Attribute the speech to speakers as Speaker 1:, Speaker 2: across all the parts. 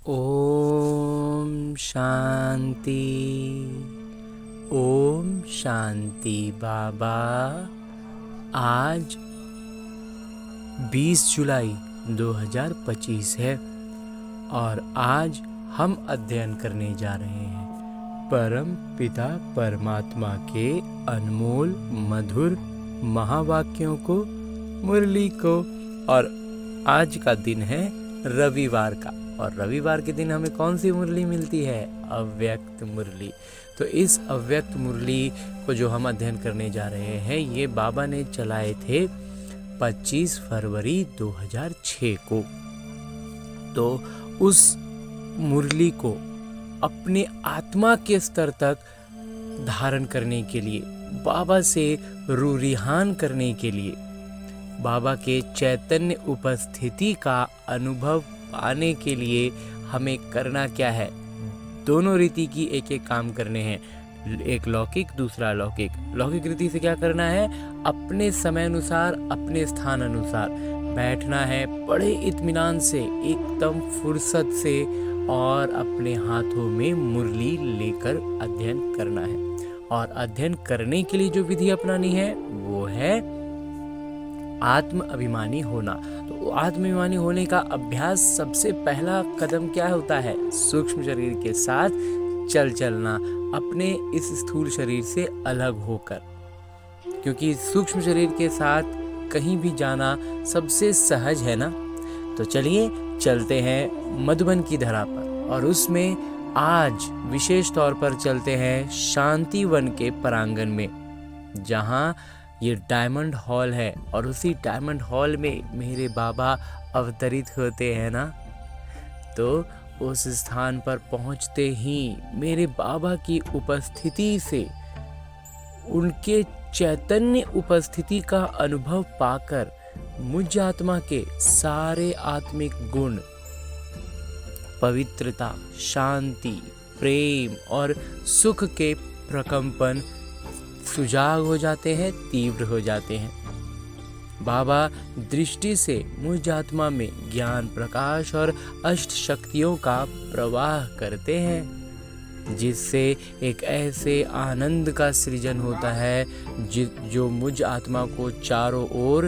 Speaker 1: ओम शांति। ओम शांति बाबा। आज 20 जुलाई 2025 है और आज हम अध्ययन करने जा रहे हैं परम पिता परमात्मा के अनमोल मधुर महावाक्यों को, मुरली को। और आज का दिन है रविवार का, और रविवार के दिन हमें कौन सी मुरली मिलती है? अव्यक्त मुरली। तो इस अव्यक्त मुरली को जो हम अध्ययन करने जा रहे हैं, ये बाबा ने चलाए थे 25 फरवरी 2006 को। तो उस मुरली को अपने आत्मा के स्तर तक धारण करने के लिए, बाबा से रूरिहान करने के लिए, बाबा के चैतन्य उपस्थिति का अनुभव पाने के लिए हमें करना क्या है? दोनों रीति की एक एक काम करने हैं, एक लौकिक दूसरा अलौकिक। लौकिक रीति से क्या करना है? अपने समय अनुसार, अपने स्थान अनुसार बैठना है, बड़े इत्मीनान से, एकदम फुर्सत से, और अपने हाथों में मुरली लेकर अध्ययन करना है। और अध्ययन करने के लिए जो विधि अपनानी है वो है आत्म अभिमानी होना। तो आत्म अभिमानी होने का अभ्यास, सबसे पहला कदम क्या होता है? सूक्ष्म शरीर के साथ चलना, अपने इस स्थूल शरीर से अलग होकर, क्योंकि सूक्ष्म शरीर के साथ कहीं भी जाना सबसे सहज है ना। तो चलिए चलते हैं मधुबन की धरा पर, और उसमें आज विशेष तौर पर चलते हैं शांति वन के प्रांगण में, जहाँ ये डायमंड हॉल है, और उसी डायमंड हॉल में मेरे बाबा अवतरित होते हैं ना। तो उस स्थान पर पहुंचते ही मेरे बाबा की उपस्थिति से, उनके चैतन्य उपस्थिति का अनुभव पाकर, मुझ आत्मा के सारे आत्मिक गुण, पवित्रता, शांति, प्रेम और सुख के प्रकंपन सुजाग हो जाते हैं, तीव्र हो जाते हैं। बाबा दृष्टि से मुझ आत्मा में ज्ञान, प्रकाश और अष्ट शक्तियों का प्रवाह करते हैं, जिससे एक ऐसे आनंद का सृजन होता है जो मुझ आत्मा को चारों ओर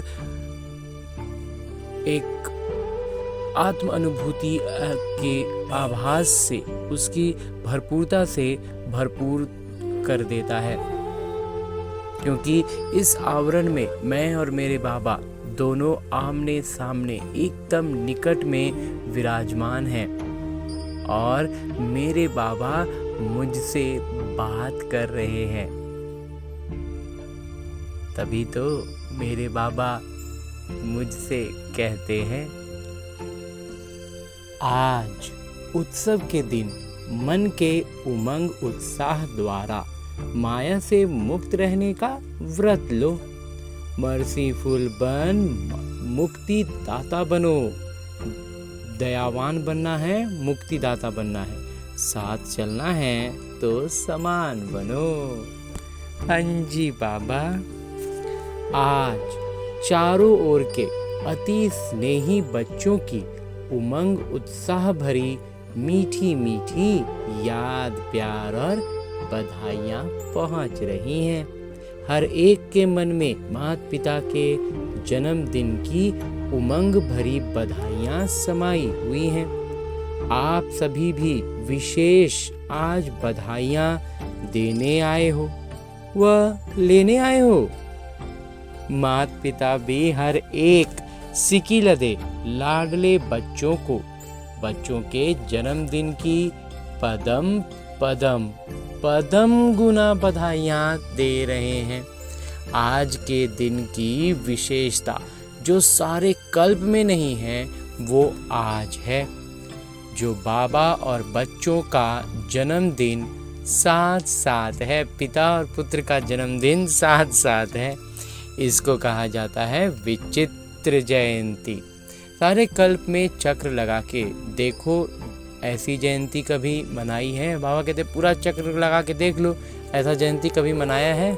Speaker 1: एक आत्म अनुभूति के आभास से, उसकी भरपूरता से भरपूर कर देता है। क्योंकि इस आवरण में मैं और मेरे बाबा दोनों आमने सामने एकदम निकट में विराजमान हैं, और मेरे बाबा मुझसे बात कर रहे हैं। तभी तो मेरे बाबा मुझसे कहते हैं, आज उत्सव के दिन मन के उमंग उत्साह द्वारा माया से मुक्त रहने का व्रत लो। मर्सीफुल बन, मुक्ति दाता बनो। दयावान बनना है, मुक्ति दाता बनना है, साथ चलना है तो समान बनो। हाँ जी बाबा। आज चारों ओर के अति स्नेही बच्चों की उमंग उत्साह भरी मीठी मीठी याद, प्यार और बधाइयाँ पहुँच रही हैं। हर एक के मन में माता पिता के जन्मदिन की उमंग भरी बधाइयाँ समाई हुई हैं। आप सभी भी विशेष आज बधाइयाँ देने आए हो व लेने आए हो। माता पिता भी हर एक सिकी लदे लाडले बच्चों को बच्चों के जन्मदिन की पदम पदम पदम गुना बधाइयाँ दे रहे हैं। आज के दिन की विशेषता जो सारे कल्प में नहीं है, वो आज है, जो बाबा और बच्चों का जन्मदिन साथ साथ है। पिता और पुत्र का जन्मदिन साथ साथ है। इसको कहा जाता है विचित्र जयंती। सारे कल्प में चक्र लगा के देखो, ऐसी जयंती कभी मनाई है? बाबा कहते पूरा चक्र लगा के देख लो, ऐसा जयंती कभी मनाया है?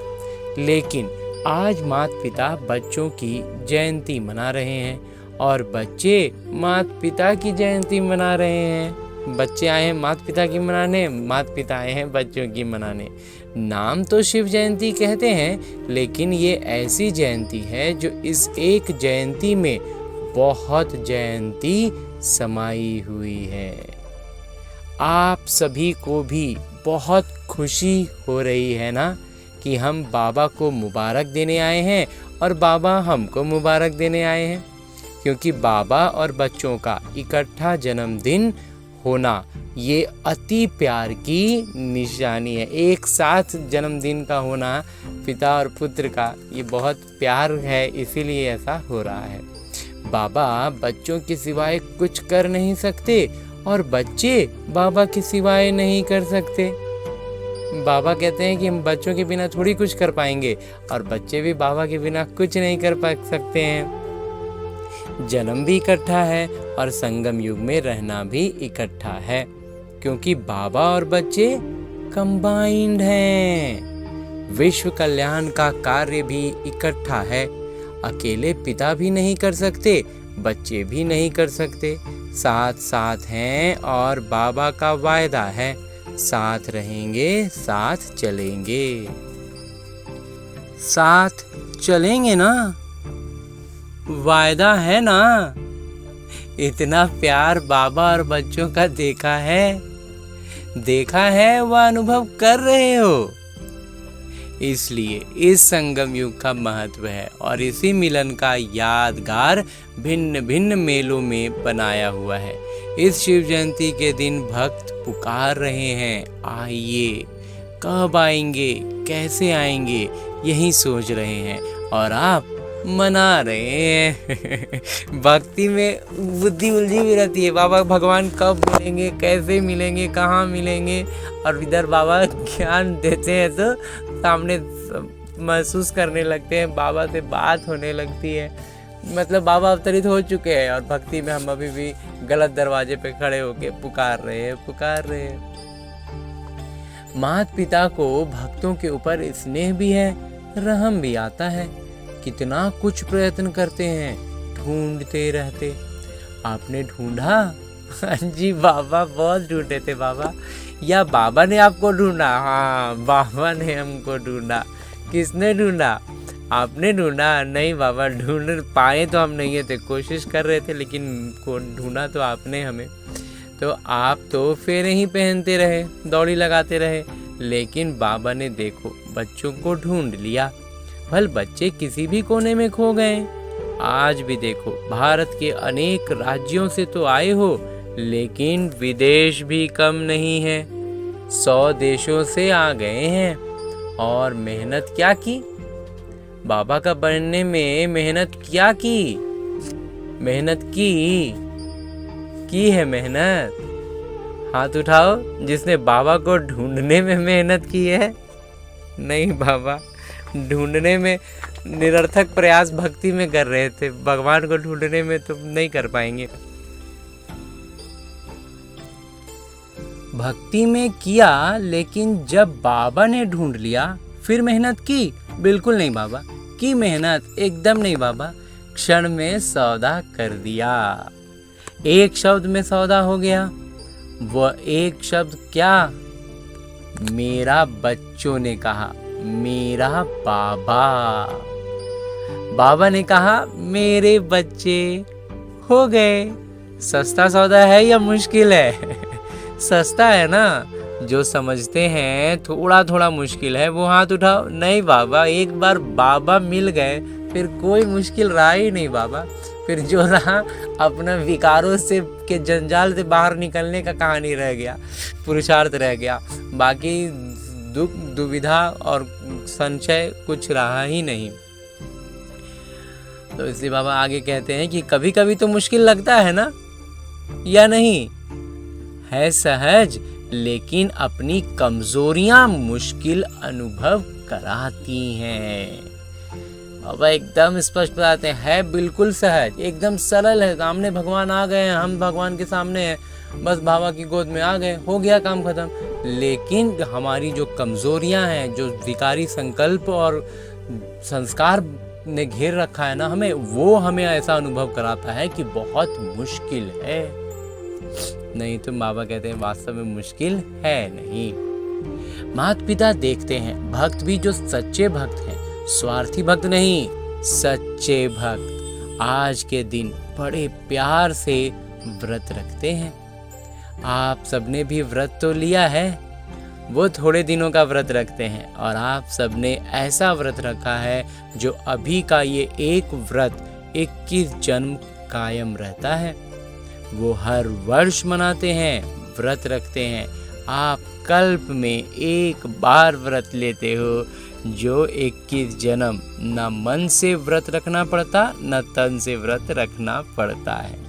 Speaker 1: लेकिन आज माता पिता बच्चों की जयंती मना रहे हैं, और बच्चे माता पिता की जयंती मना रहे हैं। बच्चे आए हैं माता पिता की मनाने, माता पिता आए हैं बच्चों की मनाने। नाम तो शिव जयंती कहते हैं, लेकिन ये ऐसी जयंती है जो इस एक जयंती में बहुत जयंती समाई हुई है। आप सभी को भी बहुत खुशी हो रही है ना कि हम बाबा को मुबारक देने आए हैं और बाबा हमको मुबारक देने आए हैं, क्योंकि बाबा और बच्चों का इकट्ठा जन्मदिन होना ये अति प्यार की निशानी है। एक साथ जन्मदिन का होना पिता और पुत्र का, ये बहुत प्यार है, इसीलिए ऐसा हो रहा है। बाबा बच्चों के सिवाय कुछ कर नहीं सकते और बच्चे बाबा के सिवाय नहीं कर सकते। बाबा कहते हैं कि हम बच्चों के बिना थोड़ी कुछ कर पाएंगे, और बच्चे भी बाबा के बिना कुछ नहीं कर सकते हैं। जन्म भी इकट्ठा है और संगम युग में रहना भी इकट्ठा है, क्योंकि बाबा और बच्चे कंबाइंड हैं। विश्व कल्याण का कार्य भी इकट्ठा है। अकेले पिता भी नहीं कर सकते, बच्चे भी नहीं कर सकते। साथ साथ हैं और बाबा का वायदा है, साथ रहेंगे साथ चलेंगे। साथ चलेंगे ना, वायदा है ना। इतना प्यार बाबा और बच्चों का देखा है वह अनुभव कर रहे हो। इसलिए इस संगम युग का महत्व है और इसी मिलन का यादगार भिन्न भिन्न मेलों में बनाया हुआ है। इस शिव जयंती के दिन भक्त पुकार रहे हैं, आइए। कब आएंगे, कैसे आएंगे, यही सोच रहे हैं और आप मना रहे हैं। भक्ति में बुद्धि उलझी हुई रहती है, बाबा भगवान कब मिलेंगे, कैसे मिलेंगे, कहाँ मिलेंगे, और इधर बाबा ज्ञान देते हैं तो सामने महसूस करने लगते हैं, बाबा से बात होने लगती है। मतलब बाबा अवतरित हो चुके हैं और भक्ति में हम अभी भी गलत दरवाजे पे खड़े होके पुकार रहे हैं। माता पिता को भक्तों के ऊपर स्नेह भी है, रहम भी आता है। कितना कुछ प्रयत्न करते हैं, ढूंढते रहते। आपने ढूंढा? हाँ जी बाबा, बहुत ढूंढे थे बाबा। या बाबा ने आपको ढूंढा? हाँ, बाबा ने हमको ढूंढा। किसने ढूंढा? आपने ढूंढा? नहीं बाबा, ढूंढ पाए तो हम नहीं थे, कोशिश कर रहे थे, लेकिन ढूंढा तो आपने हमें। तो आप तो फेरे ही पहनते रहे, दौड़ी लगाते रहे, लेकिन बाबा ने देखो बच्चों को ढूंढ लिया। भले बच्चे किसी भी कोने में खो गए, आज भी देखो भारत के अनेक राज्यों से तो आए हो, लेकिन विदेश भी कम नहीं है। 100 देशों से आ गए हैं और मेहनत क्या की? बाबा का बनने में मेहनत क्या की? मेहनत की है मेहनत। हाथ उठाओ जिसने बाबा को ढूंढने में मेहनत की है। नहीं बाबा, ढूंढने में निरर्थक प्रयास भक्ति में कर रहे थे, भगवान को ढूंढने में तो नहीं कर पाएंगे। भक्ति में किया, लेकिन जब बाबा ने ढूंढ लिया फिर मेहनत की? बिल्कुल नहीं बाबा, की मेहनत एकदम नहीं बाबा। क्षण में सौदा कर दिया, एक शब्द में सौदा हो गया। वह एक शब्द क्या? मेरा, बच्चों ने कहा मेरा बाबा। बाबा ने कहा मेरे बच्चे। हो गए। सस्ता सौदा है या मुश्किल है? सस्ता है ना। जो समझते हैं थोड़ा थोड़ा मुश्किल है वो हाथ उठाओ। नहीं बाबा, एक बार बाबा मिल गए फिर कोई मुश्किल रहा ही नहीं बाबा। फिर जो रहा अपना विकारों से के जंजाल से बाहर निकलने का कहानी रह गया, पुरुषार्थ रह गया। बाकी दुख, दुविधा और संशय कुछ रहा ही नहीं। तो इसलिए बाबा आगे कहते हैं कि कभी कभी तो मुश्किल लगता है ना, या नहीं? है सहज, लेकिन अपनी कमजोरियां मुश्किल अनुभव कराती हैं। बाबा एकदम स्पष्ट बताते हैं, है बिल्कुल सहज, एकदम सरल है। सामने भगवान आ गए हैं, हम भगवान के सामने हैं, बस बाबा की गोद में आ गए, हो गया काम खत्म। लेकिन हमारी जो कमजोरियां हैं, जो विकारी संकल्प और संस्कार ने घेर रखा है ना हमें, वो हमें ऐसा अनुभव कराता है कि बहुत मुश्किल है। नहीं तो बाबा कहते हैं वास्तव में मुश्किल है नहीं। माता पिता देखते हैं भक्त भी जो सच्चे भक्त हैं, स्वार्थी भक्त नहीं, सच्चे भक्त आज के दिन बड़े प्यार से व्रत रखते हैं। आप सबने भी व्रत तो लिया है, वो थोड़े दिनों का व्रत रखते हैं और आप सबने ऐसा व्रत रखा है जो अभी का ये एक व्रत 21 जन्म कायम रहता है। वो हर वर्ष मनाते हैं, व्रत रखते हैं। आप कल्प में एक बार व्रत लेते हो, जो 21 जन्म न मन से व्रत रखना पड़ता न तन से व्रत रखना पड़ता है।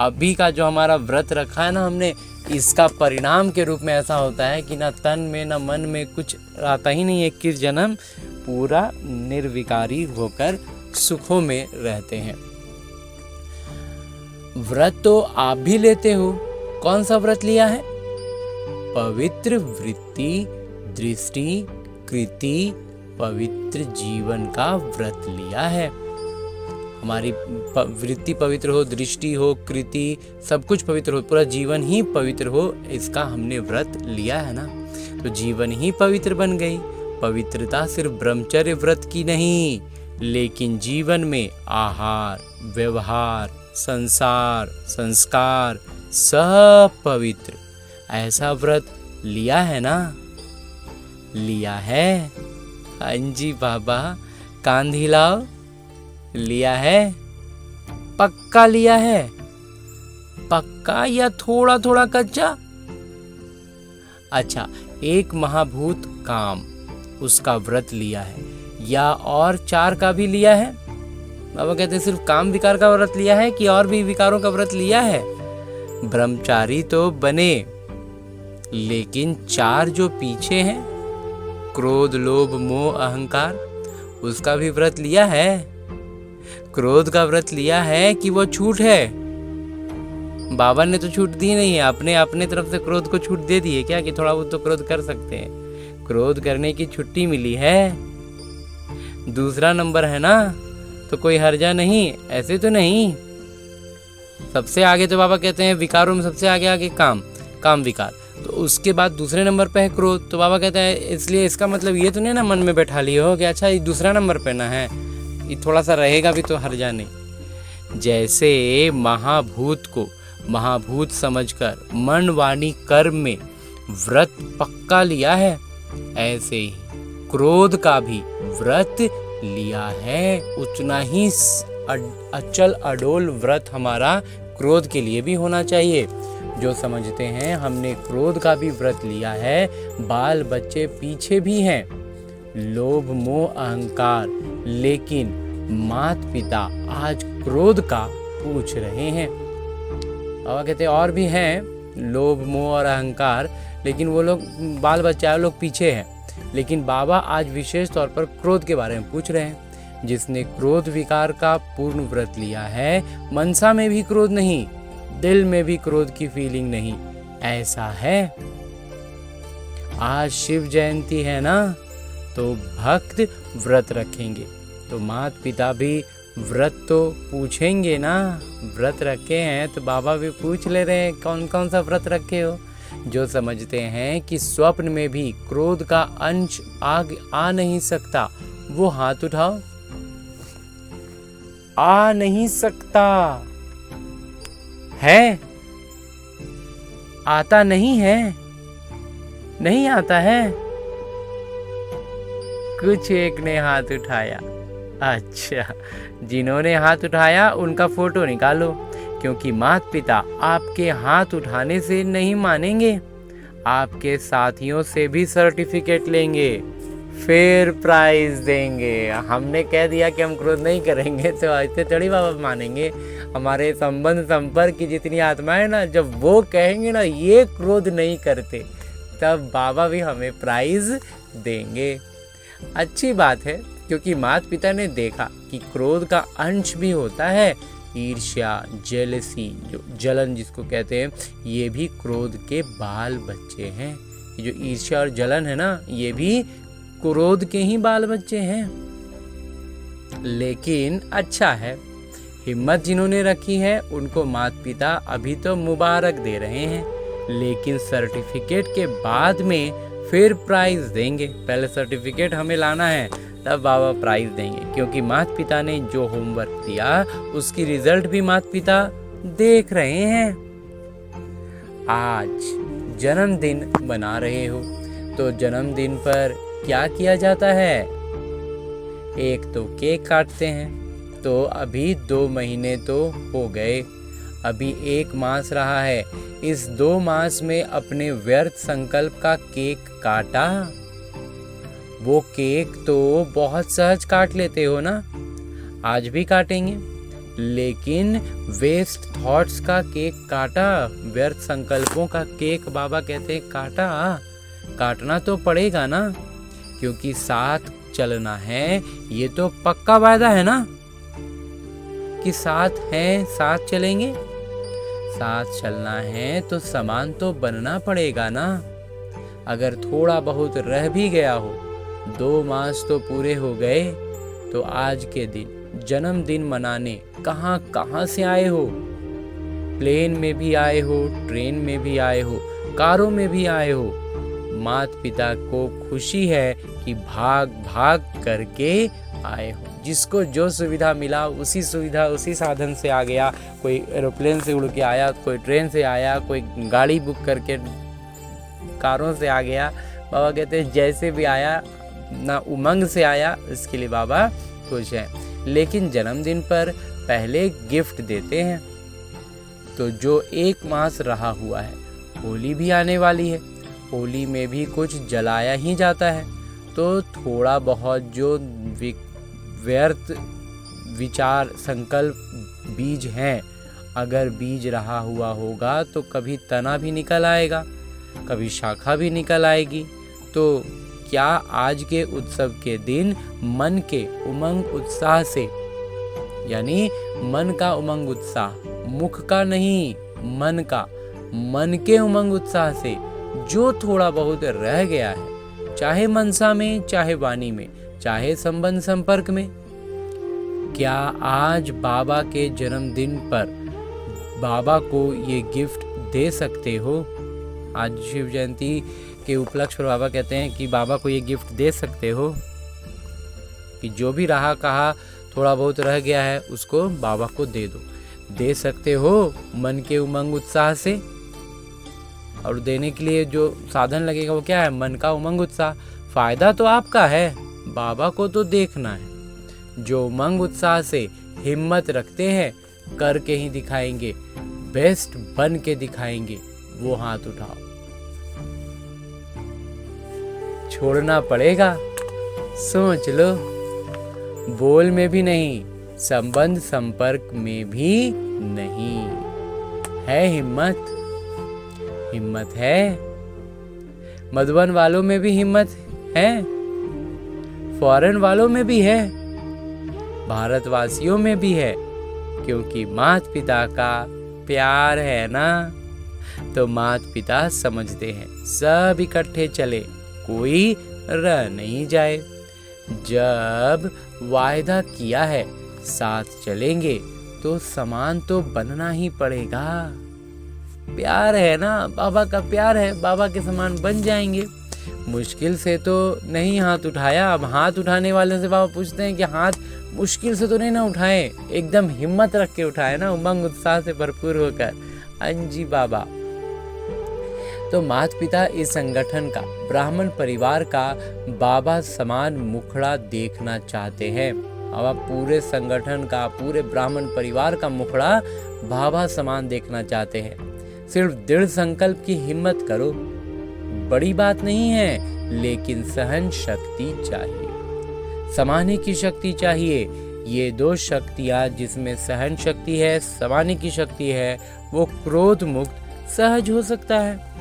Speaker 1: अभी का जो हमारा व्रत रखा है ना हमने, इसका परिणाम के रूप में ऐसा होता है कि ना तन में ना मन में कुछ आता ही नहीं। 21 जन्म पूरा निर्विकारी होकर सुखों में रहते हैं। व्रत तो आप भी लेते हो, कौन सा व्रत लिया है? पवित्र वृत्ति, दृष्टि, कृति, पवित्र जीवन का व्रत लिया है। हमारी वृत्ति पवित्र हो, दृष्टि हो, कृति, सब कुछ पवित्र हो, पूरा जीवन ही पवित्र हो, इसका हमने व्रत लिया है ना। तो जीवन ही पवित्र बन गई। पवित्रता सिर्फ ब्रह्मचर्य व्रत की नहीं, लेकिन जीवन में आहार, व्यवहार, संसार, संस्कार सब पवित्र, ऐसा व्रत लिया है ना? लिया है। हाँ जी बाबा, कान हिलाओ। लिया है, पक्का लिया है? पक्का या थोड़ा थोड़ा कच्चा? अच्छा, एक महाभूत काम, उसका व्रत लिया है या और 4 का भी लिया है? बाबा कहते हैं सिर्फ काम विकार का व्रत लिया है कि और भी विकारों का व्रत लिया है? ब्रह्मचारी तो बने, लेकिन 4 जो पीछे हैं, क्रोध, लोभ, मोह, अहंकार, उसका भी व्रत लिया है? क्रोध का व्रत लिया है कि वो छूट है? बाबा ने तो छूट दी नहीं है, अपने तरफ से क्रोध को छूट दे दी है क्या कि थोड़ा बहुत तो क्रोध कर सकते हैं? क्रोध करने की छुट्टी मिली है। दूसरा नंबर है ना, तो कोई हर्जा नहीं, ऐसे तो नहीं। सबसे आगे तो बाबा कहते हैं विकारों में सबसे आगे काम विकार, तो उसके बाद दूसरे नंबर पे है क्रोध। तो बाबा कहते हैं इसलिए इसका मतलब ये तो नहीं ना मन में बैठा लिए हो कि अच्छा ये दूसरा नंबर पे ना है, ये थोड़ा सा रहेगा भी तो हर्जा नहीं। जैसे महाभूत को महाभूत समझकर मन, वाणी, कर्म में व्रत पक्का लिया है, ऐसे ही क्रोध का भी व्रत लिया है। उतना ही अचल अडोल व्रत हमारा क्रोध के लिए भी होना चाहिए। जो समझते हैं हमने क्रोध का भी व्रत लिया है, बाल बच्चे पीछे भी हैं, लोभ, मोह, अहंकार, लेकिन माता पिता आज क्रोध का पूछ रहे हैं। बाबा कहते हैं और भी हैं लोभ, मोह और अहंकार, लेकिन वो लोग बाल बच्चा लोग पीछे हैं। लेकिन बाबा आज विशेष तौर पर क्रोध के बारे में पूछ रहे हैं। जिसने क्रोध विकार का पूर्ण व्रत लिया है, मनसा में भी क्रोध नहीं, दिल में भी क्रोध की फीलिंग नहीं, ऐसा है। आज शिव जयंती है ना, तो भक्त व्रत रखेंगे, तो माता पिता भी व्रत तो पूछेंगे ना। व्रत रखे हैं तो बाबा भी पूछ ले रहे हैं कौन कौन सा व्रत रखे हो। जो समझते हैं कि स्वप्न में भी क्रोध का अंश आ नहीं सकता, वो हाथ उठाओ। आ नहीं सकता है, आता नहीं है, नहीं आता है। कुछ एक ने हाथ उठाया। अच्छा, जिन्होंने हाथ उठाया उनका फोटो निकालो, क्योंकि माता पिता आपके हाथ उठाने से नहीं मानेंगे, आपके साथियों से भी सर्टिफिकेट लेंगे, फिर प्राइज देंगे। हमने कह दिया कि हम क्रोध नहीं करेंगे तो ऐसे थोड़ी बाबा मानेंगे। हमारे संबंध संपर्क की जितनी आत्माएं ना, जब वो कहेंगे ना ये क्रोध नहीं करते, तब बाबा भी हमें प्राइज देंगे। अच्छी बात है, क्योंकि माता पिता ने देखा कि क्रोध का अंश भी होता है ईर्ष्या, जेलसी, जो जलन जिसको कहते हैं, ये भी क्रोध के बाल बच्चे हैं। जो ईर्ष्या और जलन है ना, ये भी क्रोध के ही बाल बच्चे हैं। लेकिन अच्छा है, हिम्मत जिन्होंने रखी है उनको माता पिता अभी तो मुबारक दे रहे हैं, लेकिन सर्टिफिकेट के बाद में फिर प्राइज देंगे। पहले सर्टिफिकेट हमें लाना है, तब बाबा प्राइज देंगे, क्योंकि माता पिता ने जो होमवर्क दिया उसकी रिजल्ट भी माता पिता देख रहे हैं। आज जन्मदिन मना रहे हो तो जन्मदिन पर क्या किया जाता है? एक तो केक काटते हैं। तो अभी 2 महीने तो हो गए, अभी 1 मास रहा है। इस 2 मास में अपने व्यर्थ संकल्प का केक काटा? वो केक तो बहुत सहज काट लेते हो ना, आज भी काटेंगे, लेकिन वेस्ट थॉट्स का केक काटा, व्यर्थ संकल्पों का केक बाबा कहते हैं काटा। काटना तो पड़ेगा ना, क्योंकि साथ चलना है, ये तो पक्का वायदा है ना कि साथ हैं, साथ चलेंगे। साथ चलना है तो समान तो बनना पड़ेगा ना। अगर थोड़ा बहुत रह भी गया हो, 2 मास तो पूरे हो गए, तो आज के दिन जन्मदिन मनाने कहाँ कहाँ से आए हो? प्लेन में भी आए हो, ट्रेन में भी आए हो, कारों में भी आए हो। माता पिता को खुशी है कि भाग भाग करके आए हो। जिसको जो सुविधा मिला उसी साधन से आ गया। कोई एरोप्लेन से उड़ के आया, कोई ट्रेन से आया, कोई गाड़ी बुक करके कारों से आ गया। बाबा कहते हैं जैसे भी आया ना, उमंग से आया, इसके लिए बाबा खुश हैं। लेकिन जन्मदिन पर पहले गिफ्ट देते हैं। तो जो 1 मास रहा हुआ है, होली भी आने वाली है, होली में भी कुछ जलाया ही जाता है। तो थोड़ा बहुत जो व्यर्थ विचार, संकल्प, बीज हैं, अगर बीज रहा हुआ होगा तो कभी तना भी निकल आएगा, कभी शाखा भी निकल आएगी। तो क्या आज के उत्सव के दिन मन के उमंग उत्साह से, यानी मन का उमंग उत्साह, मुख का नहीं, मन के उमंग उत्साह से जो थोड़ा बहुत रह गया है, चाहे मनसा में, चाहे वाणी में, चाहे संबंध संपर्क में, क्या आज बाबा के जन्मदिन पर बाबा को ये गिफ्ट दे सकते हो? आज शिव जयंती के उपलक्ष्य पर बाबा कहते हैं कि बाबा को ये गिफ्ट दे सकते हो कि जो भी रहा कहा थोड़ा बहुत रह गया है उसको बाबा को दे दो। दे सकते हो मन के उमंग उत्साह से। और देने के लिए जो साधन लगेगा वो क्या है? मन का उमंग उत्साह। फायदा तो आपका है, बाबा को तो देखना है। जो उमंग उत्साह से हिम्मत रखते हैं, करके ही दिखाएंगे, बेस्ट बन के दिखाएंगे, वो हाथ उठाओ। छोड़ना पड़ेगा, सोच लो। बोल में भी नहीं, संबंध संपर्क में भी नहीं। है हिम्मत? हिम्मत है। मधुबन वालों में भी हिम्मत है, फॉरेन वालों में भी है, भारतवासियों में भी है, क्योंकि माता पिता का प्यार है ना। तो माता पिता समझते हैं, सब इकट्ठे चले, कोई रह नहीं जाए। जब वायदा किया है साथ चलेंगे तो समान तो बनना ही पड़ेगा। प्यार है ना, बाबा का प्यार है, बाबा के समान बन जाएंगे। मुश्किल से तो नहीं हाथ उठाया। अब हाथ उठाने वाले से बाबा पूछते हैं कि हाथ मुश्किल से तो नहीं ना उठाए, एकदम हिम्मत रख के उठाए ना, उमंग उत्साह से भरपूर होकर। अंजी बाबा। तो माता पिता इस संगठन का, ब्राह्मण परिवार का बाबा समान मुखड़ा देखना चाहते हैं। बाबा पूरे संगठन का, पूरे ब्राह्मण परिवार का मुखड़ा बाबा समान देखना चाहते हैं। सिर्फ दृढ़ संकल्प की हिम्मत करो, बड़ी बात नहीं है, लेकिन सहन शक्ति चाहिए, समाने की शक्ति चाहिए। ये 2 शक्तियाँ जिसमें सहन शक्ति है, समाने की शक्ति है, वो क्रोध मुक्त सहज हो सकता है।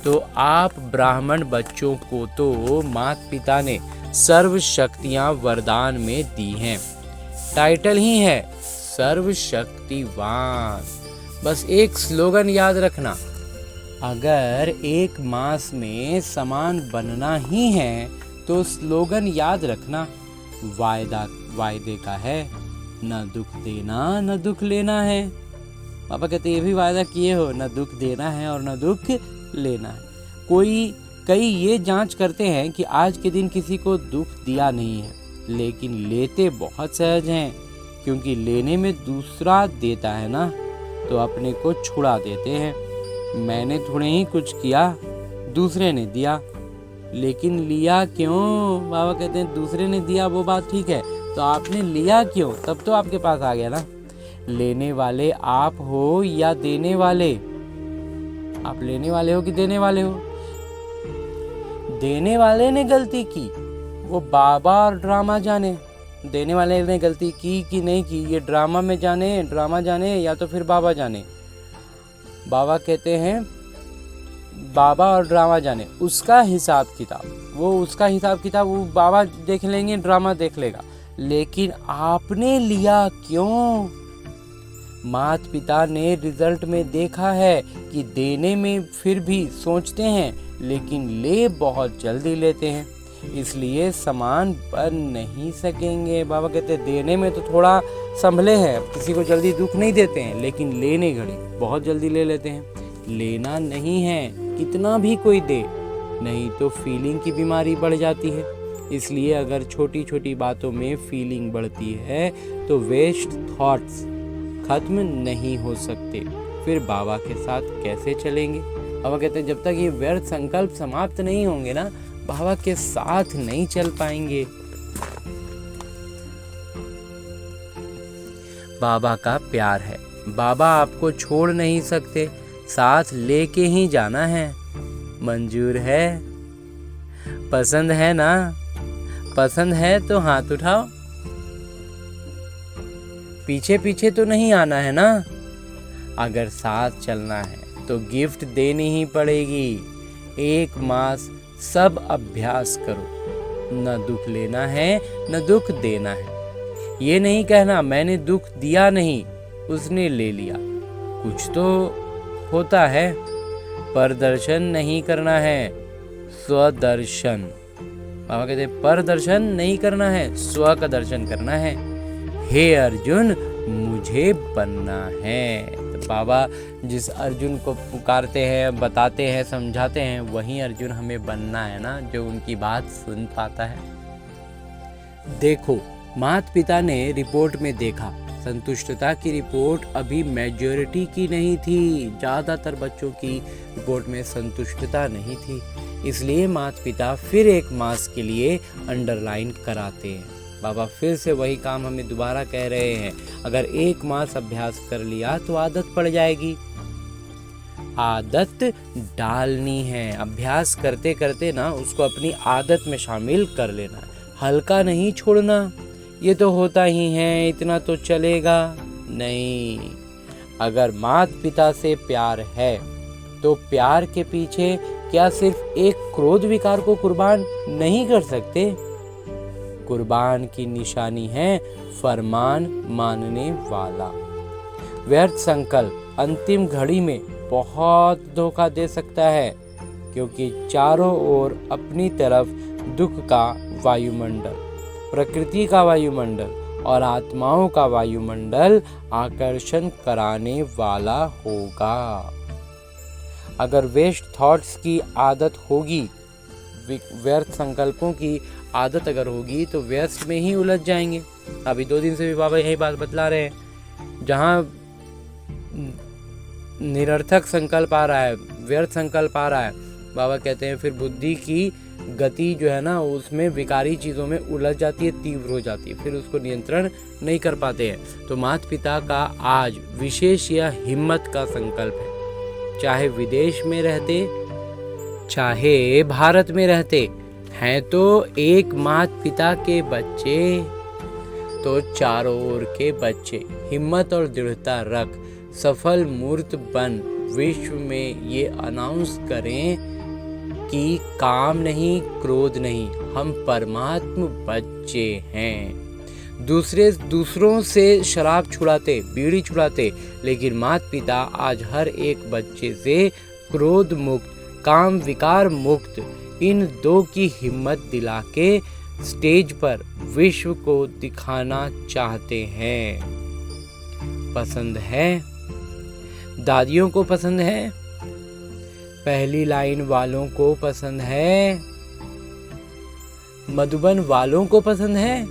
Speaker 1: तो आप ब्राह्मण बच्चों को तो माता पिता ने सर्व शक्तियाँ वरदान में दी हैं। टाइटल ही है सर्वशक्तिवान। बस एक स्लोगन याद रखना, अगर 1 मास में समान बनना ही है तो स्लोगन याद रखना, वायदे का है, न दुख देना न दुख लेना है। पापा कहते ये भी वायदा किए हो, न दुख देना है और न दुख लेना है। कई ये जांच करते हैं कि आज के दिन किसी को दुख दिया नहीं है, लेकिन लेते बहुत सहज हैं, क्योंकि लेने में दूसरा देता है ना, तो अपने को छुड़ा देते हैं। मैंने थोड़े ही कुछ किया, दूसरे ने दिया, लेकिन लिया क्यों? बाबा कहते हैं दूसरे ने दिया वो बात ठीक है, तो आपने लिया क्यों? तब तो आपके पास आ गया ना। लेने वाले आप हो या देने वाले? आप लेने वाले हो कि देने वाले हो? देने वाले ने गलती की, वो बाबा और ड्रामा जाने। देने वाले ने गलती की कि नहीं की, ये ड्रामा जाने या तो फिर बाबा जाने। बाबा कहते हैं बाबा और ड्रामा जाने, उसका हिसाब किताब वो बाबा देख लेंगे, ड्रामा देख लेगा। लेकिन आपने लिया क्यों? माता पिता ने रिजल्ट में देखा है कि देने में फिर भी सोचते हैं, लेकिन ले बहुत जल्दी लेते हैं, इसलिए समान बन नहीं सकेंगे। बाबा कहते हैं देने में तो थोड़ा संभले हैं, किसी को जल्दी दुख नहीं देते हैं, लेकिन लेने घड़ी बहुत जल्दी ले लेते हैं। लेना नहीं है, कितना भी कोई दे, नहीं तो फीलिंग की बीमारी बढ़ जाती है। इसलिए अगर छोटी छोटी बातों में फीलिंग बढ़ती है तो वेस्ट थॉट्स खत्म नहीं हो सकते, फिर बाबा के साथ कैसे चलेंगे? बाबा कहते हैं जब तक ये व्यर्थ संकल्प समाप्त नहीं होंगे ना, बाबा के साथ नहीं चल पाएंगे। बाबा का प्यार है, बाबा आपको छोड़ नहीं सकते, साथ लेके ही जाना है। मंजूर है? पसंद है ना? पसंद है तो हाथ उठाओ। पीछे पीछे तो नहीं आना है ना? अगर साथ चलना है तो गिफ्ट देनी ही पड़ेगी। 1 मास सब अभ्यास करो, न दुख लेना है न दुख देना है। ये नहीं कहना मैंने दुख दिया नहीं, उसने ले लिया। कुछ तो होता है, प्रदर्शन नहीं करना है, स्वदर्शन। बाबा कहते हैं प्रदर्शन नहीं करना है, स्व का दर्शन करना है। हे अर्जुन, मुझे बनना है। तो बाबा जिस अर्जुन को पुकारते हैं, बताते हैं, समझाते हैं, वही अर्जुन हमें बनना है ना, जो उनकी बात सुन पाता है। देखो, माता पिता ने रिपोर्ट में देखा, संतुष्टता की रिपोर्ट अभी मेजॉरिटी की नहीं थी, ज़्यादातर बच्चों की रिपोर्ट में संतुष्टता नहीं थी। इसलिए माता पिता फिर 1 मास के लिए अंडरलाइन कराते हैं। बाबा फिर से वही काम हमें दोबारा कह रहे हैं, अगर 1 मास अभ्यास कर लिया तो आदत पड़ जाएगी। आदत डालनी है, अभ्यास करते करते ना उसको अपनी आदत में शामिल कर लेना है, हल्का नहीं छोड़ना। ये तो होता ही है, इतना तो चलेगा नहीं। अगर माता पिता से प्यार है तो प्यार के पीछे क्या सिर्फ एक क्रोध विकार को कुर्बान नहीं कर सकते? कुर्बान की निशानी है फरमान मानने वाला। व्यर्थ संकल्प अंतिम घड़ी में बहुत धोखा दे सकता है, क्योंकि चारों ओर अपनी तरफ दुख का वायुमंडल, प्रकृति का वायुमंडल और आत्माओं का वायुमंडल आकर्षण कराने वाला होगा। अगर वेस्ट थॉट्स की आदत होगी, व्यर्थ संकल्पों की आदत अगर होगी, तो व्यर्थ में ही उलझ जाएंगे। अभी 2 दिन से भी बाबा यही बात बतला रहे हैं। जहाँ निरर्थक संकल्प आ रहा है, व्यर्थ संकल्प आ रहा है, बाबा कहते हैं फिर बुद्धि की गति जो है ना, उसमें विकारी चीज़ों में उलझ जाती है, तीव्र हो जाती है, फिर उसको नियंत्रण नहीं कर पाते हैं। तो माता पिता का आज विशेष यह हिम्मत का संकल्प है, चाहे विदेश में रहते चाहे भारत में रहते हैं, तो एक माता पिता के बच्चे तो चारों ओर के बच्चे। हिम्मत और दृढ़ता रख, सफल मूर्त बन, विश्व में ये अनाउंस करें कि काम नहीं, क्रोध नहीं, हम परमात्म बच्चे हैं। दूसरों से शराब छुड़ाते, बीड़ी छुड़ाते, लेकिन माता पिता आज हर एक बच्चे से क्रोध मुक्त, काम विकार मुक्त, इन 2 की हिम्मत दिला के स्टेज पर विश्व को दिखाना चाहते हैं। पसंद है? दादियों को पसंद है? पहली लाइन वालों को पसंद है? मधुबन वालों को पसंद है?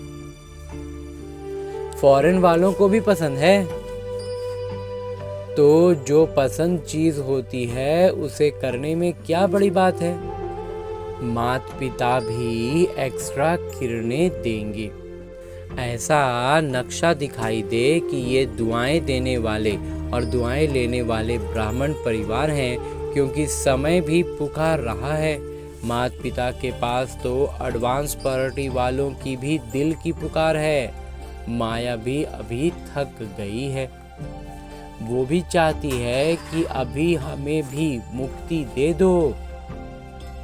Speaker 1: फॉरेन वालों को भी पसंद है? तो जो पसंद चीज होती है उसे करने में क्या बड़ी बात है। माता पिता भी एक्स्ट्रा किरणें देंगे। ऐसा नक्शा दिखाई दे कि ये दुआएं देने वाले और दुआएं लेने वाले ब्राह्मण परिवार हैं, क्योंकि समय भी पुकार रहा है। माता पिता के पास तो एडवांस पार्टी वालों की भी दिल की पुकार है। माया भी अभी थक गई है। वो भी चाहती है कि अभी हमें भी मुक्ति दे दो।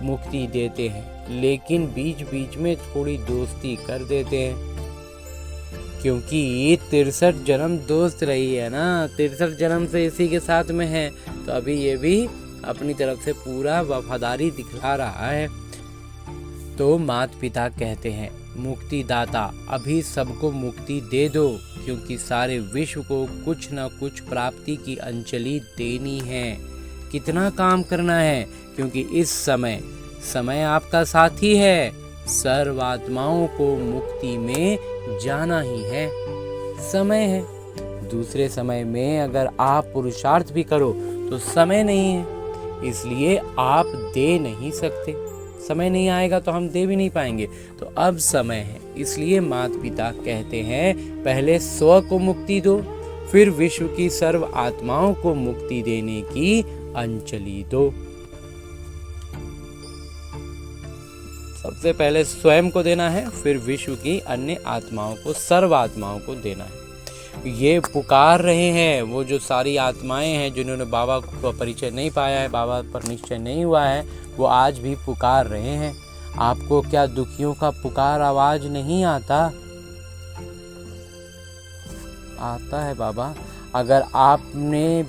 Speaker 1: मुक्ति देते हैं, लेकिन बीच बीच में थोड़ी दोस्ती कर देते हैं, क्योंकि 63 जन्म दोस्त रही है ना। 63 जन्म से इसी के साथ में है, तो अभी ये भी अपनी तरफ से पूरा वफादारी दिखला रहा है। तो माता पिता कहते हैं, मुक्तिदाता अभी सबको मुक्ति दे दो, क्योंकि सारे विश्व को कुछ न कुछ प्राप्ति की अंजलि देनी है। कितना काम करना है, क्योंकि इस समय आपका साथी है। सर्वात्माओं को मुक्ति में जाना ही है। समय है। दूसरे समय में अगर आप पुरुषार्थ भी करो तो समय नहीं है, इसलिए आप दे नहीं सकते। समय नहीं आएगा तो हम दे भी नहीं पाएंगे। तो अब समय है, इसलिए माता पिता कहते हैं पहले स्व को मुक्ति दो, फिर विश्व की सर्व आत्माओं को मुक्ति देने की अंजलि दो। सबसे पहले स्वयं को देना है, फिर विश्व की अन्य आत्माओं को, सर्व आत्माओं को देना है। ये पुकार रहे हैं वो जो सारी आत्माएं हैं जिन्होंने बाबा का परिचय नहीं पाया है, बाबा पर निश्चय नहीं हुआ है, वो आज भी पुकार रहे हैं। आपको क्या दुखियों का पुकार आवाज नहीं आता? आता है बाबा। अगर आपने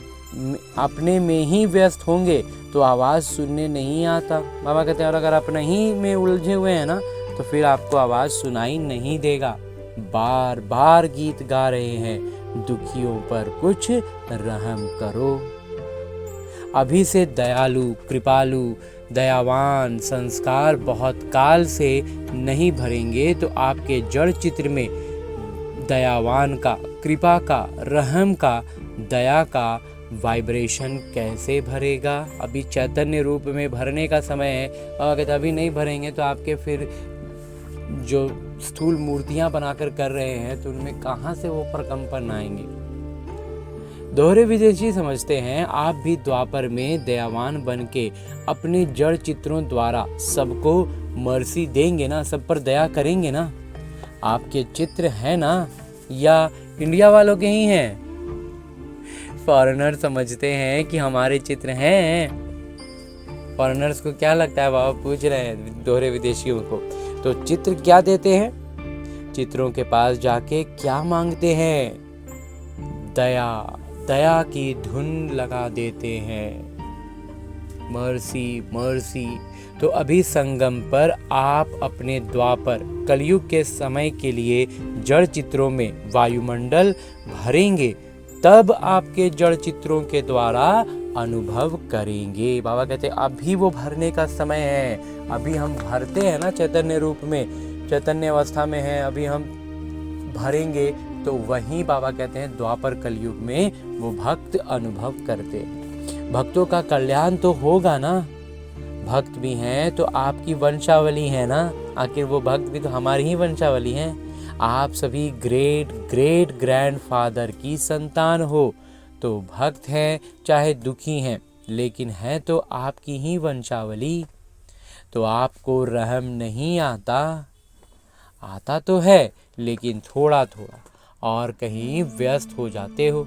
Speaker 1: अपने में ही व्यस्त होंगे तो आवाज सुनने नहीं आता। बाबा कहते हैं, और अगर अपने ही में उलझे हुए हैं ना, तो फिर आपको आवाज सुनाई नहीं देगा। बार बार गीत गा रहे हैं, दुखियों पर कुछ रहम करो। अभी से दयालु, कृपालु, दयावान संस्कार बहुत काल से नहीं भरेंगे तो आपके जड़ चित्र में दयावान का, कृपा का, रहम का, दया का वाइब्रेशन कैसे भरेगा। अभी चैतन्य रूप में भरने का समय है, और अगर अभी नहीं भरेंगे तो आपके फिर जो स्थूल मूर्तियां बनाकर कर रहे हैं तो उनमें कहां से वो प्रकंपन आएंगे। दोहरे विदेशी समझते हैं आप भी द्वापर में दयावान बन के अपने जड़ चित्रों द्वारा सबको मर्सी देंगे ना, सब पर दया करेंगे ना। आपके चित्र हैं ना, या इंडिया वालों के ही हैं? फॉरेनर समझते हैं कि हमारे चित्र हैं। फॉरेनर्स को क्या लगता है, बाबा पूछ रहे हैं दोहरे विदेशियों को। तो चित्र क्या देते हैं? चित्रों के पास जाके क्या मांगते हैं? दया, दया की धुन लगा देते हैं। Mercy, mercy. तो अभी संगम पर आप अपने द्वापर कलयुग के समय के लिए जड़ चित्रों में वायुमंडल भरेंगे, तब आपके जड़ चित्रों के द्वारा अनुभव करेंगे। बाबा कहते हैं अभी वो भरने का समय है। अभी हम भरते हैं ना चैतन्य रूप में, चैतन्य अवस्था में है, अभी हम भरेंगे तो वहीं बाबा कहते हैं द्वापर कलयुग में वो भक्त अनुभव करते। भक्तों का कल्याण तो होगा ना। भक्त भी हैं तो आपकी वंशावली है ना, आखिर वो भक्त भी तो हमारी ही वंशावली हैं। आप सभी ग्रेट ग्रेट ग्रैंडफादर की संतान हो, तो भक्त हैं चाहे दुखी हैं, लेकिन है तो आपकी ही वंशावली। तो आपको रहम नहीं आता? आता तो है, लेकिन थोड़ा थोड़ा, और कहीं व्यस्त हो जाते हो।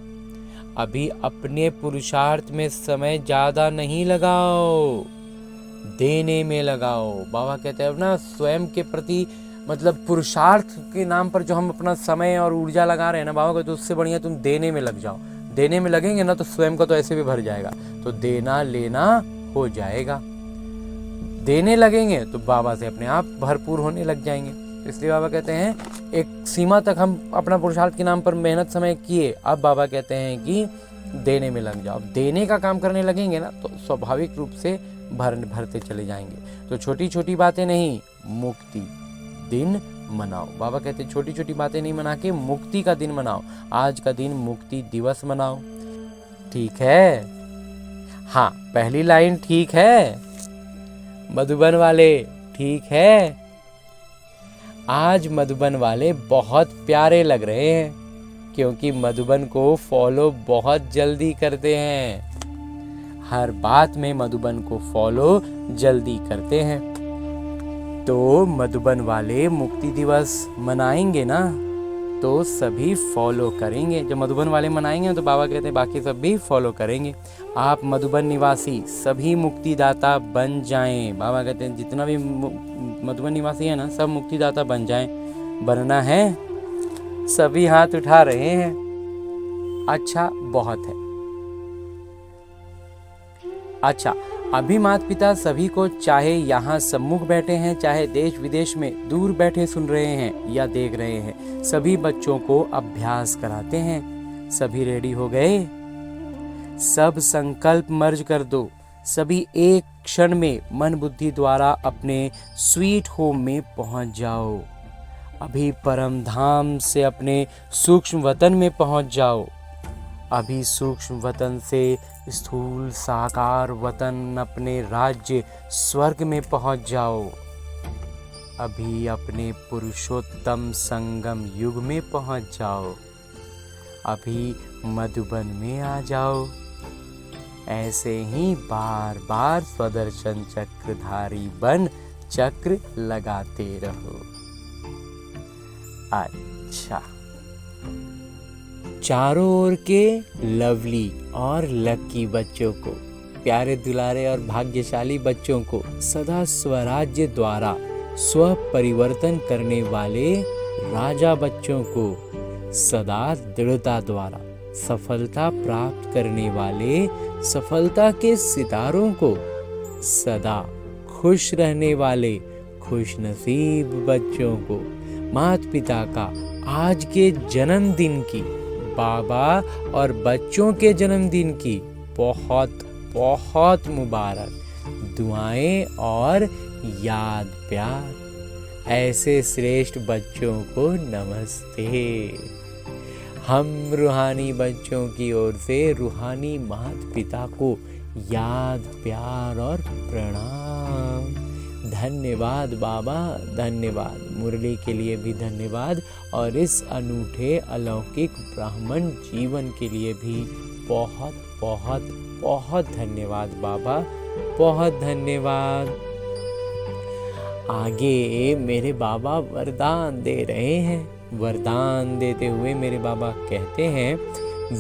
Speaker 1: अभी अपने पुरुषार्थ में समय ज़्यादा नहीं लगाओ, देने में लगाओ। बाबा कहते हैं ना, स्वयं के प्रति मतलब पुरुषार्थ के नाम पर जो हम अपना समय और ऊर्जा लगा रहे हैं ना, बाबा कहते हैं उससे बढ़िया तुम देने में लग जाओ। देने में लगेंगे ना तो स्वयं का तो ऐसे भी भर जाएगा, तो देना लेना हो जाएगा। देने लगेंगे तो बाबा से अपने आप भरपूर होने लग जाएंगे। इसलिए बाबा कहते हैं एक सीमा तक हम अपना पुरुषार्थ के नाम पर मेहनत समय किए, अब बाबा कहते हैं कि देने में लग जाओ। देने का काम करने लगेंगे ना तो स्वाभाविक रूप से भरते चले जाएंगे। तो छोटी छोटी बातें नहीं, मुक्ति दिन मनाओ। बाबा कहते हैं छोटी छोटी बातें नहीं मना के मुक्ति का दिन मनाओ। आज का दिन मुक्ति दिवस मनाओ। ठीक है? हाँ, पहली लाइन ठीक है? मधुबन वाले ठीक है? आज मधुबन वाले बहुत प्यारे लग रहे हैं, क्योंकि मधुबन को फॉलो बहुत जल्दी करते हैं। हर बात में मधुबन को फॉलो जल्दी करते हैं। तो मधुबन वाले मुक्ति दिवस मनाएंगे ना तो सभी फॉलो करेंगे। जब मधुबन वाले मनाएंगे तो बाबा कहते हैं बाकी सब भी फॉलो करेंगे। आप मधुबन निवासी सभी मुक्तिदाता बन जाएं। बाबा कहते हैं जितना भी मधुबन निवासी है ना, सब मुक्तिदाता बन जाएं। बनना है? सभी हाथ उठा रहे हैं। अच्छा, बहुत है। अच्छा, अभी माता पिता सभी को, चाहे यहाँ सम्मुख बैठे हैं, चाहे देश विदेश में दूर बैठे सुन रहे हैं या देख रहे हैं, सभी बच्चों को अभ्यास कराते हैं। सभी रेडी हो गए? सब संकल्प मर्ज कर दो। सभी एक क्षण में मन बुद्धि द्वारा अपने स्वीट होम में पहुंच जाओ। अभी परम धाम से अपने सूक्ष्म वतन में पहुंच जाओ। अभी सूक्ष्म वतन से स्थूल साकार वतन, अपने राज्य स्वर्ग में पहुंच जाओ। अभी अपने पुरुषोत्तम संगम युग में पहुंच जाओ। अभी मधुबन में आ जाओ। ऐसे ही बार बार स्वदर्शन चक्रधारी बन चक्र लगाते रहो। अच्छा, चारों ओर के लवली और लकी बच्चों को, प्यारे दुलारे और भाग्यशाली बच्चों को, सदा स्वराज्य द्वारा स्व परिवर्तन करने वाले राजा बच्चों को, सदा दृढ़ता द्वारा सफलता प्राप्त करने वाले सफलता के सितारों को, सदा खुश रहने वाले खुश नसीब बच्चों को, माता पिता का आज के जन्मदिन की, बाबा और बच्चों के जन्मदिन की बहुत बहुत मुबारक दुआएं और याद प्यार। ऐसे श्रेष्ठ बच्चों को नमस्ते। हम रूहानी बच्चों की ओर से रूहानी माता पिता को याद प्यार और प्रणाम। धन्यवाद बाबा, धन्यवाद। मुरली के लिए भी धन्यवाद और इस अनूठे अलौकिक ब्राह्मण जीवन के लिए भी बहुत बहुत बहुत धन्यवाद बाबा, बहुत धन्यवाद। आगे मेरे बाबा वरदान दे रहे हैं। वरदान देते हुए मेरे बाबा कहते हैं,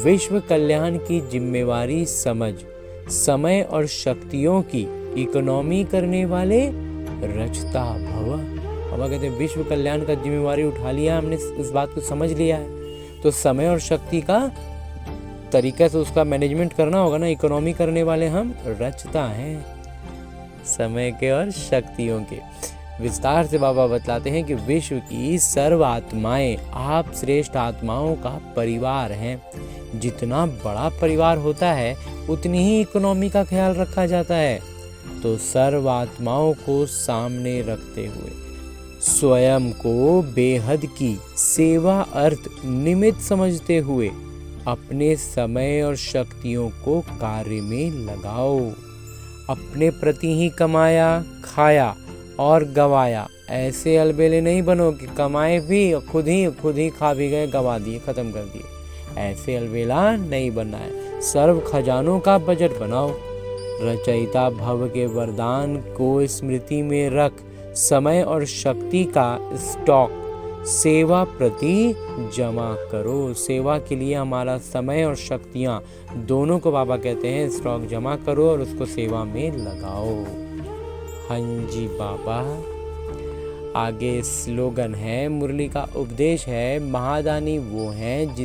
Speaker 1: विश्व कल्याण की जिम्मेवारी समझ, समय और शक्तियों की इकोनॉमी करने वाले रचता भव। बाबा कहते हैं विश्व कल्याण का जिम्मेवारी उठा लिया, हमने इस बात को समझ लिया है, तो समय और शक्ति का तरीके से उसका मैनेजमेंट करना होगा ना। इकोनॉमी करने वाले हम रचता हैं, समय के और शक्तियों के। विस्तार से बाबा बतलाते हैं कि विश्व की सर्व आत्माएं आप श्रेष्ठ आत्माओं का परिवार हैं। जितना बड़ा परिवार होता है उतनी ही इकोनॉमी का ख्याल रखा जाता है। तो सर्व आत्माओं को सामने रखते हुए स्वयं को बेहद की सेवा अर्थ निमित्त समझते हुए अपने समय और शक्तियों को कार्य में लगाओ। अपने प्रति ही कमाया, खाया और गवाया। ऐसे अलबेले नहीं बनो कि कमाए भी खुद ही खा भी गए, गवा दिए, खत्म कर दिए। ऐसे अलबेला नहीं बनना है। सर्व खजानों का बजट बनाओ। रचयिता भव के वरदान को स्मृति में रख समय और शक्ति का स्टॉक सेवा प्रति जमा करो। सेवा के लिए हमारा समय और शक्तियाँ दोनों को बाबा कहते हैं स्टॉक जमा करो और उसको सेवा में लगाओ। हाँ जी बाबा। आगे स्लोगन है, मुरली का उपदेश है, महादानी वो हैं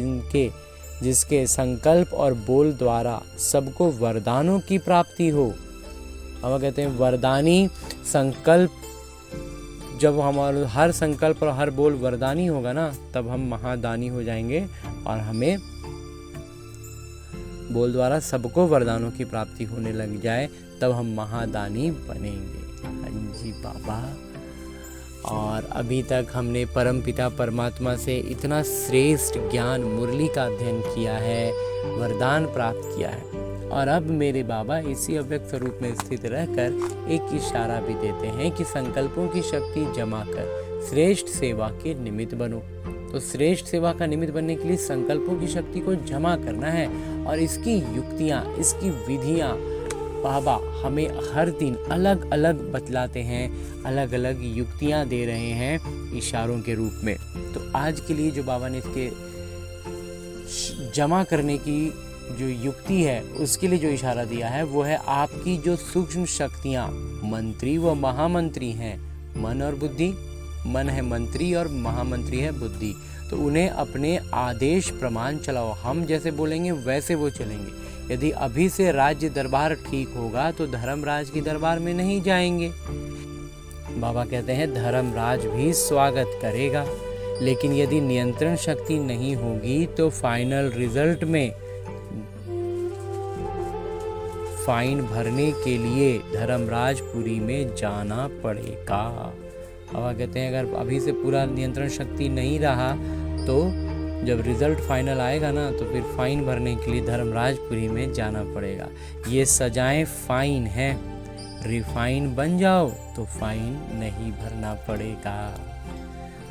Speaker 1: जिसके संकल्प और बोल द्वारा सबको वरदानों की प्राप्ति हो। बाबा कहते हैं वरदानी संकल्प जब हमारा हर संकल्प और हर बोल वरदानी होगा ना, तब हम महादानी हो जाएंगे और हमें बोल द्वारा सबको वरदानों की प्राप्ति होने लग जाए, तब हम महादानी बनेंगे। हाँ जी बाबा। और अभी तक हमने परमपिता परमात्मा से इतना श्रेष्ठ ज्ञान मुरली का अध्ययन किया है, वरदान प्राप्त किया है, और अब मेरे बाबा इसी अव्यक्त स्वरूप में स्थित रहकर एक इशारा भी देते हैं कि संकल्पों की शक्ति जमा कर श्रेष्ठ सेवा के निमित्त बनो। तो श्रेष्ठ सेवा का निमित्त बनने के लिए संकल्पों की शक्ति को जमा करना है, और इसकी युक्तियाँ, इसकी विधियाँ बाबा हमें हर दिन अलग अलग बतलाते हैं, अलग अलग युक्तियाँ दे रहे हैं इशारों के रूप में। तो आज के लिए जो बाबा ने इसके जमा करने की जो युक्ति है, उसके लिए जो इशारा दिया है वो है आपकी जो सूक्ष्म शक्तियाँ मंत्री व महामंत्री हैं, मन और बुद्धि। मन है मंत्री और महामंत्री है बुद्धि। तो उन्हें अपने आदेश प्रमाण चलाओ। हम जैसे बोलेंगे वैसे वो चलेंगे। यदि अभी से राज्य दरबार ठीक होगा तो धर्मराज की दरबार में नहीं जाएंगे। बाबा कहते हैं धर्मराज भी स्वागत करेगा, लेकिन यदि नियंत्रण शक्ति नहीं होगी तो फाइनल रिजल्ट में फाइन भरने के लिए धर्मराजपुरी में जाना पड़ेगा। बाबा कहते हैं अगर अभी से पूरा नियंत्रण शक्ति नहीं रहा तो जब रिजल्ट फाइनल आएगा ना, तो फिर फाइन भरने के लिए धर्मराजपुरी में जाना पड़ेगा। ये सजाएं फाइन है, रिफाइन बन जाओ तो फाइन नहीं भरना पड़ेगा।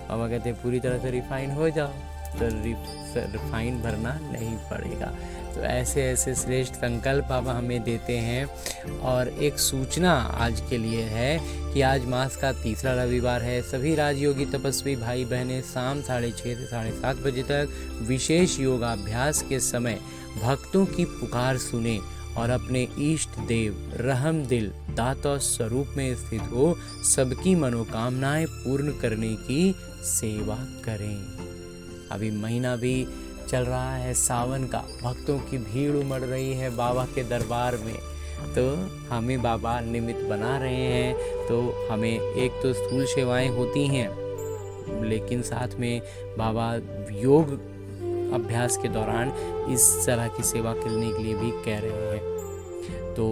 Speaker 1: बाबा कहते हैं पूरी तरह से रिफाइन हो जाओ तो फाइन भरना नहीं पड़ेगा। तो ऐसे ऐसे श्रेष्ठ संकल्प बाबा हमें देते हैं। और एक सूचना आज के लिए है कि आज मास का तीसरा रविवार है। सभी राजयोगी तपस्वी भाई बहनें शाम 6:30 से 7:30 बजे तक विशेष योगाभ्यास के समय भक्तों की पुकार सुने और अपने इष्ट देव रहमदिल दाता स्वरूप में स्थित हो सबकी मनोकामनाएं पूर्ण करने की सेवा करें। अभी महीना भी चल रहा है सावन का, भक्तों की भीड़ उमड़ रही है बाबा के दरबार में। तो हमें बाबा निमित्त बना रहे हैं। तो हमें एक तो स्थूल सेवाएं होती हैं, लेकिन साथ में बाबा योग अभ्यास के दौरान इस तरह की सेवा करने के लिए भी कह रहे हैं। तो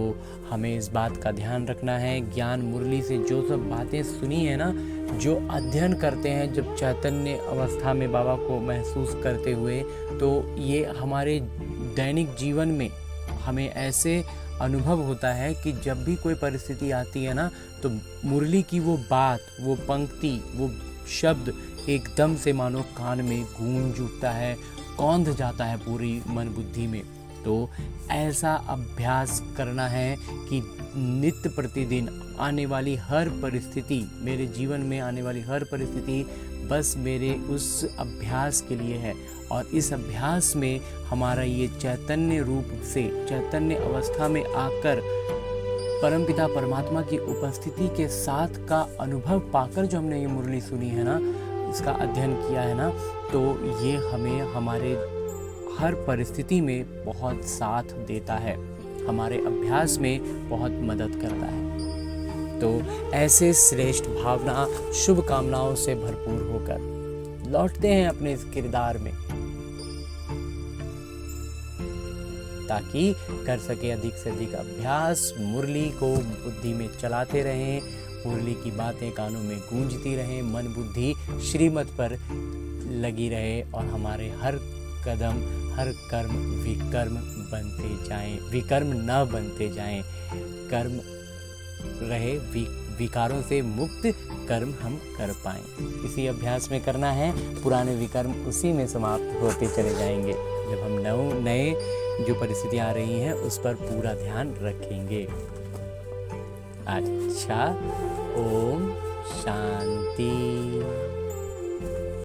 Speaker 1: हमें इस बात का ध्यान रखना है। ज्ञान मुरली से जो सब बातें सुनी है ना, जो अध्ययन करते हैं जब चैतन्य अवस्था में बाबा को महसूस करते हुए, तो ये हमारे दैनिक जीवन में हमें ऐसे अनुभव होता है कि जब भी कोई परिस्थिति आती है ना, तो मुरली की वो बात, वो पंक्ति, वो शब्द एकदम से मानो कान में गूंज उठता है, कौंध जाता है पूरी मन बुद्धि में। तो ऐसा अभ्यास करना है कि नित्य प्रतिदिन आने वाली हर परिस्थिति, मेरे जीवन में आने वाली हर परिस्थिति बस मेरे उस अभ्यास के लिए है। और इस अभ्यास में हमारा ये चैतन्य रूप से, चैतन्य अवस्था में आकर परमपिता परमात्मा की उपस्थिति के साथ का अनुभव पाकर जो हमने ये मुरली सुनी है ना, इसका अध्ययन किया है ना, तो ये हमें हमारे हर परिस्थिति में बहुत साथ देता है, हमारे अभ्यास में बहुत मदद करता है। तो ऐसे श्रेष्ठ भावना, शुभ कामनाओं से भरपूर होकर लौटते हैं अपने इस किरदार में, ताकि कर सके अधिक से अधिक अभ्यास, मुरली को बुद्धि में चलाते रहें, मुरली की बातें कानों में गूंजती रहें, मन बुद्धि श्रीमत पर लगी रहे और हमारे हर कदम, हर कर्म विकर्म बनते जाएं, विकर्म न बनते जाएं, कर्म रहे, विकारों से मुक्त कर्म हम कर पाएं। इसी अभ्यास में करना है, पुराने विकर्म उसी में समाप्त होते चले जाएंगे जब हम नए जो परिस्थितियां आ रही हैं उस पर पूरा ध्यान रखेंगे। अच्छा, ओम शांति।